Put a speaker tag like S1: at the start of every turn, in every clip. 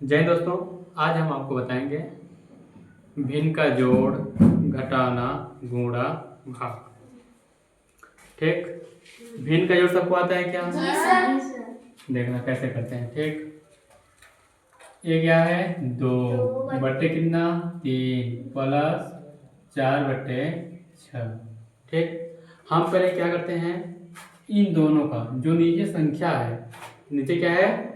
S1: जय हिंद दोस्तों। आज हम आपको बताएंगे भिन्न का जोड़, घटाना, गुणा, भाग। ठीक। भिन्न का जोड़ सबको आता है क्या?
S2: जी सर।
S1: देखना कैसे करते हैं। ठीक। ये क्या है? 2 बट्टे कितना? 3 प्लस 4/6। ठीक। हम पहले क्या करते हैं, इन दोनों का जो नीचे संख्या है, नीचे क्या है?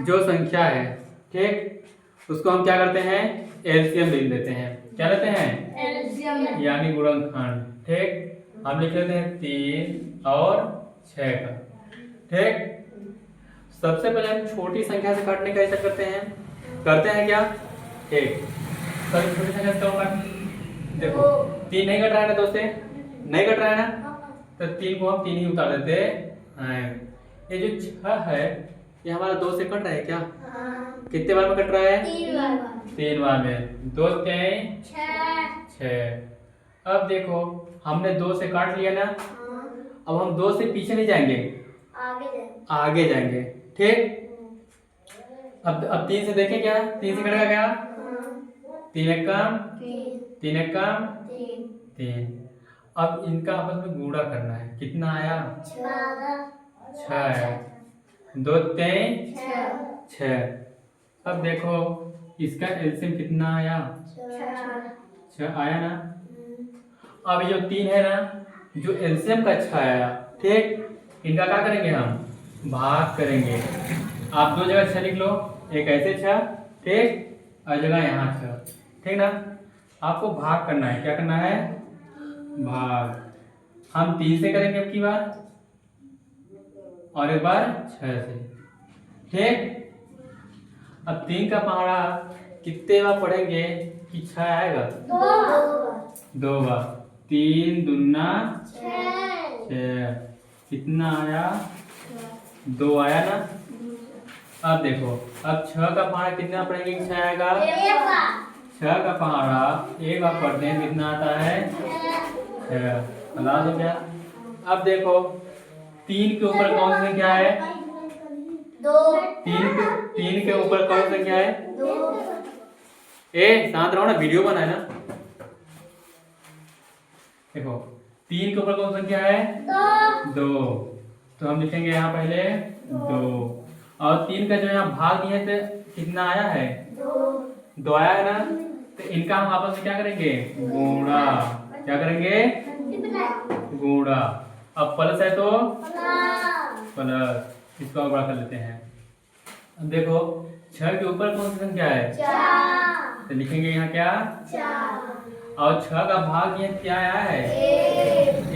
S1: जो संख्या है, ठीक, उसको हम क्या करते हैं? एलसीएम लिख देते हैं। क्या लेते हैं?
S2: एलसीएम
S1: यानी गुणनखंड। ठीक। हम लिख लेते हैं 3 और 6 का। ठीक। सबसे पहले हम छोटी संख्या से काटने का हिसाब करते हैं। क्या? ठीक। सभी छोटी संख्या से कम काट। देखो 3 नहीं कट रहा है ना, 2 से नहीं कट रहा है ना, तो 3 को हम 3 ही उतार देते हैं। ये जो 6 है, ये हमारा 2 से कट रहा है क्या? कितने बार में कट रहा है? 3 बार में। 2 3 6। अब देखो हमने 2 से काट लिया ना, अब हम 2 से पीछे नहीं जाएंगे, आगे जाएंगे। ठीक। अब 3 से देखें क्या? 3 से कटेगा क्या? 3 एक कम, 3 एक कम, 3। अब इनका आपस में गुणा करना है। कितना आया? 6 आया। 2 3 6। अब देखो इसका एलसीएम कितना आया? 6 आया ना। अब ये जो 3 है ना, जो एलसीएम का 6 आया, ठीक, इनका क्या करेंगे? हम भाग करेंगे। आप 2 जगह 6 लिख लो, एक ऐसे 6, ठीक, और जगह यहाँ 6। ठीक ना। आपको भाग करना है। क्या करना है? भाग। हम 3 से करेंगे अब की बार, और एक बार 6 से। ठीक। अब 3 का पहाड़ा कितने बार पढ़ेंगे कि 6 आएगा? 2 बार। 3 दूना 6। कितना आया? 2 आया ना। अब देखो, अब 6 का पहाड़ा कितना पढ़ेंगे कि 6 आएगा? 6 का पहाड़ा एक बार पढ़ते हैं, कितना आता है? 6। बता दो क्या? अब देखो 3 के ऊपर कौन सी संख्या है? 3 के ऊपर कौन सी संख्या है? शांत रहो ना, वीडियो बना है ना। देखो 3 के ऊपर कौन सी संख्या है? 2। तो हम लिखेंगे यहाँ पहले 2। और 3 का जो यहाँ भाग नहीं है, तो कितना आया है? 2 आया है ना। तो इनका हम आपस में क्या करेंगे? गुणा। क्या करेंगे? गुणा। अब प्लस है तो प्लस, इसको बड़ा कर लेते हैं। अब देखो 6 के ऊपर कौन सी संख्या है? 4। तो लिखेंगे यहाँ क्या? 4। और 6 का भाग ये क्या आया है?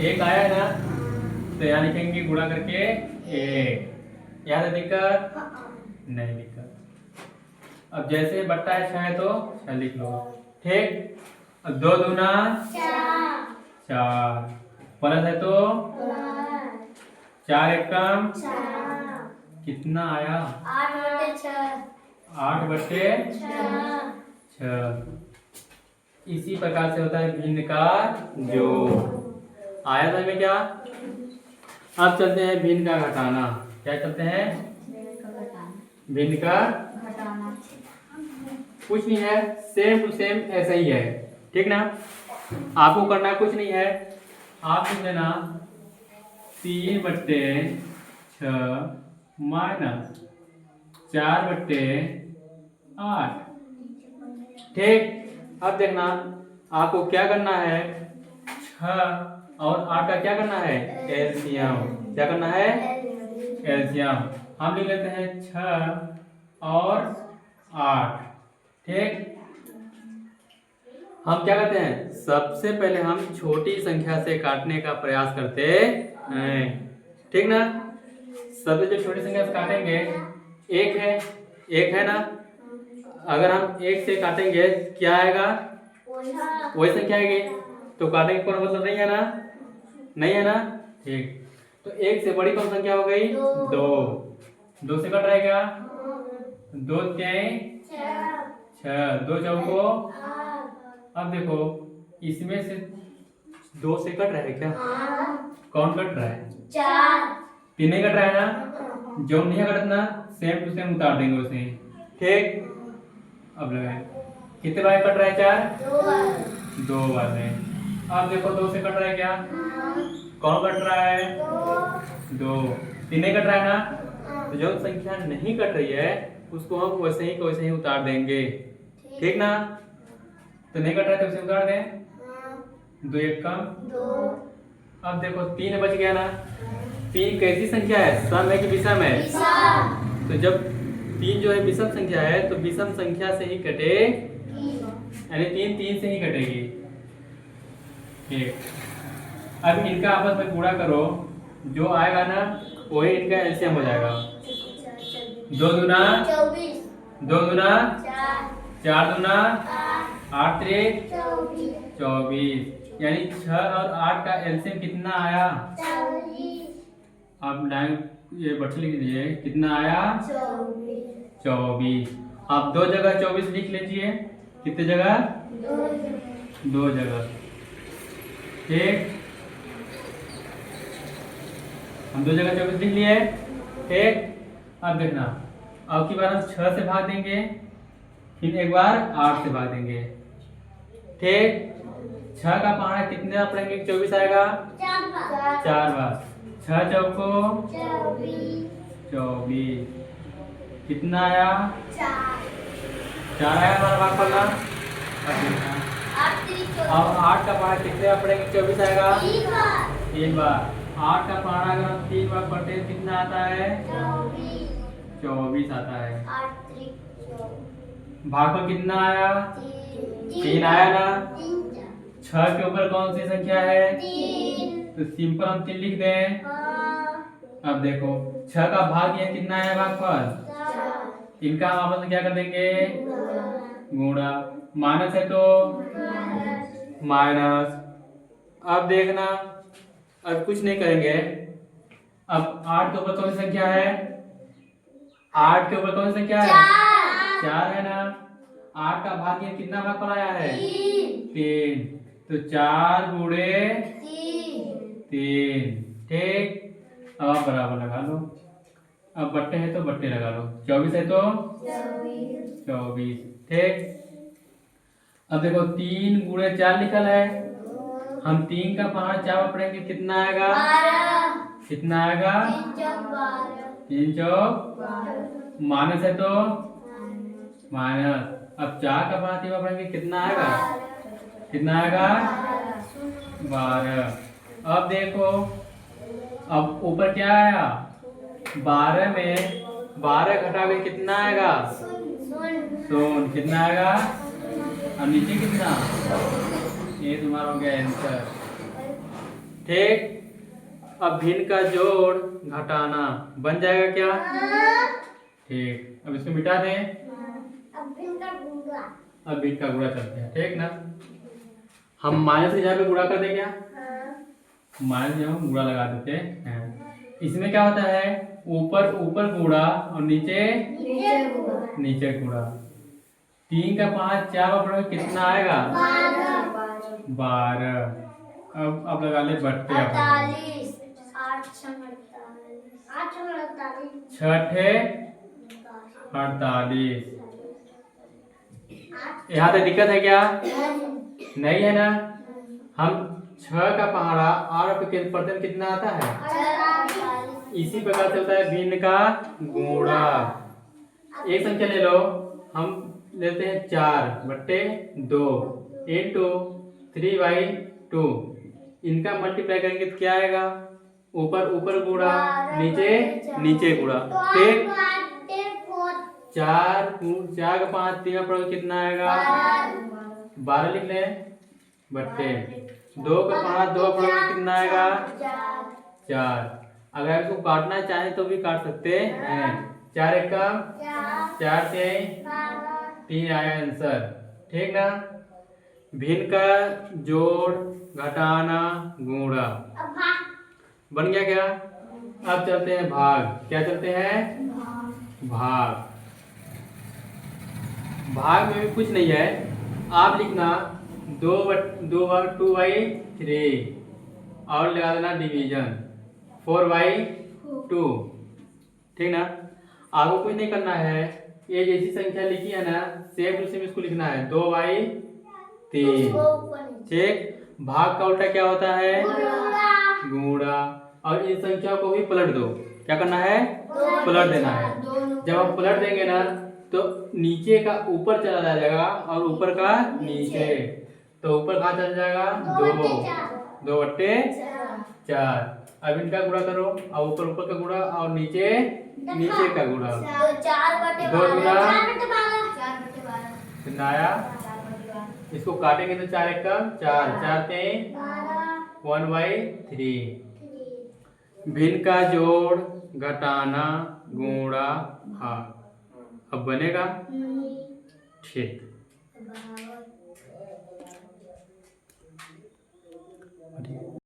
S1: 1 आया है ना। तो यहाँ लिखेंगे गुणा करके 1। यहाँ से दिक्कत नहीं दिक्कत। अब जैसे बट्टा है 6 है तो 6 लिख लो। ठीक। अब 2 दूना 4। प्लस है तो 4 एक कम, कितना आया? 8/6। इसी प्रकार से होता है भिन्न का जोड़। आया था में क्या? अब चलते हैं भिन्न का घटाना। क्या चलते हैं? भिन्न का कुछ नहीं है, सेम टू सेम ऐसा ही है। ठीक ना। आपको करना कुछ नहीं है, आप लिख लेना 3/6 माइनस 4/8। ठीक। अब देखना आपको क्या करना है, 6 और 8 का क्या करना है? एलसीएम। क्या करना है? एलसीएम। हम लिख लेते हैं 6 और 8। ठीक। हम क्या करते हैं, सबसे पहले हम छोटी संख्या से काटने का प्रयास करते हैं। ठीक ना। सबसे जो छोटी संख्या से काटेंगे, एक है ना। अगर हम 1 से काटेंगे क्या आएगा? वही संख्या आएगी। तो काटेंगे कोई मतलब नहीं है ना, नहीं है ना। ठीक। तो 1 से बड़ी कौन संख्या हो गई? 2 से कट रहा है क्या? 2 3 6, 2 चौको। अब देखो इसमें से 2 से कट रहा है क्या? कौन कट रहा है? 4। 3 नहीं कट रहा है ना। जो नहीं कटना सेम टू सेम उतार देंगे उसे। ठीक, अब लगाए कितने बार कट रहा है? 4,
S2: 2 बार
S1: 2 बार में। अब देखो 2 से कट रहा है क्या? कौन कट रहा है? 2। 3 नहीं कट रहा है ना? तो जो संख्या नहीं कट रही है उसको हम वैसे ही उतार देंगे, ठीक ना? तो नहीं कट रहा है तो उसे उतार दें। 2 1 कम
S2: 2
S1: अब देखो 3 बच गया ना? 3 कैसी संख्या है? सम है कि विषम है? तो जब 3 जो है विषम संख्या है तो विषम संख्या से ही कटे, यानी 3 3 से ही कटेगी। ठीक, अब इनका आपस में गुणा करो, जो आएगा ना वही इनका एलसीएम हो जाएगा। 2 दूना
S2: 24
S1: 2 दूना
S2: 4
S1: 4 दूना 8 3
S2: 24
S1: 24, यानी 6 और 8 का एलसीएम कितना आया?
S2: 40
S1: आप लाइन ये बट लिख लीजिए, कितना आया? 24। आप 2 जगह 24 लिख लीजिए। कितने जगह? 2 जगह। ठीक, हम 2 जगह 24 लिख लिए। ठीक, अब देखना, अब की बार हम 6 से भाग देंगे, फिर एक बार 8 से भाग देंगे। ठीक, 6 का पहाड़ा कितने आप पढ़ेंगे? 24 आएगा 4 बार। 6 चौको 24, कितना आया? 4 आया हमारा भाग पड़ना। अब देखना, अब 8 का पहाड़ा कितने आप पढ़ेंगे? 24 आएगा 3 बार। 8 का पहाड़ा अगर हम 3 बार पढ़ते हैं कितना आता है? 24 आता है। भागफल कितना आया? 3 आया ना? 6 के ऊपर कौन सी संख्या है? तो सिंपल हम 3 लिख दें। अब देखो 6 का भाग ये कितना है भागफल? इनका हम आपस में क्या कर देंगे? गुणा। माइनस है तो माइनस। अब देखना, अब कुछ नहीं करेंगे। अब 8 के ऊपर कौन सी संख्या है? 8 के ऊपर कौन सी संख्या है? 4 है ना? 8 का भाग ये कितना भागफल आया है? 3। तो 4 गुणे 3। ठीक, अब आप बराबर लगा लो। अब बट्टे है तो बट्टे लगा लो। 24 है तो 24। ठीक, अब देखो 3 गुणे 4 निकल है। हम 3 का पहाड़ 4 बार पढ़ेंगे कितना आएगा? कितना आएगा? 3 चौक माइनस है तो माइनस। अब 4 का पहाड़ 3 बार पढ़ेंगे कितना आएगा? कितना आएगा? 12। अब देखो, अब ऊपर क्या आया? 12 में 12 घटा के कितना आएगा? शून्य। कितना आएगा? अब नीचे कितना? ये तुम्हारा हो गया आंसर। ठीक, अब भिन्न का जोड़ घटाना बन जाएगा क्या? ठीक, अब इसको मिटा दें। अब भिन्न का गुणा करते हैं, ठीक ना? हम माइनस के जगह पे गुणा कर दें क्या? माइनस में हम गुणा लगा देते हैं। इसमें क्या होता है? ऊपर ऊपर गुणा और नीचे नीचे गुणा। 3 का 5 4 बार पढ़ोगे कितना आएगा? 12। अब लगा ले बट्टे। 48। यहाँ तक दिक्कत है क्या? नहीं है ना? हम 6 का पहाड़ा और प्रतिशत कितना आता है? इसी प्रकार से होता है भिन्न का गुणा। एक संख्या ले लो, हम लेते हैं 4 बट्टे 2 इंटू 3/2। इनका मल्टीप्लाई करेंगे तो क्या आएगा? ऊपर ऊपर गुणा नीचे नीचे गुणा। ठीक, 4 का 5 3 बार पढ़ोगे कितना आएगा? 12 लिख लें बट्टे 2 का 5 2 बार पढ़ोगे कितना आएगा? 4। अगर इसको काटना चाहे तो भी काट सकते हैं। 4 1 का 4 से 3 आया आंसर। ठीक ना? भिन्न का जोड़ घटाना गुणा बन गया क्या? अब चलते हैं भाग। क्या चलते हैं? भाग। भाग में भी कुछ नहीं है। आप लिखना 2/3 और लगा देना डिवीजन 4/2। ठीक ना? आपको कुछ नहीं करना है, ये जैसी संख्या लिखी है ना, सेम टू सेम इसको लिखना है, 2/3।
S2: उसको ऊपर नीचे।
S1: ठीक, भाग का उल्टा क्या होता है?
S2: गुणा।
S1: गुणा। और इन संख्याओं को भी पलट दो। क्या करना है?
S2: दो
S1: पलट देना है।
S2: दोनों।
S1: जब हम पलट देंगे ना तो नीचे का ऊपर चला जाएगा और ऊपर का नीचे। तो ऊपर कहाँ चला जाएगा? 2/4। अब इनका गुणा करो, और ऊपर ऊपर का गुणा और नीचे नीचे का गुणा।
S2: 4/12।
S1: दो गुना।
S2: 4/12।
S1: कितना आया? इसको काटेंगे तो 4 1 का 4, 4 3 1/3। भिन्न का जोड़, घटाना, गुणा, भाग। अब बनेगा? ठीक।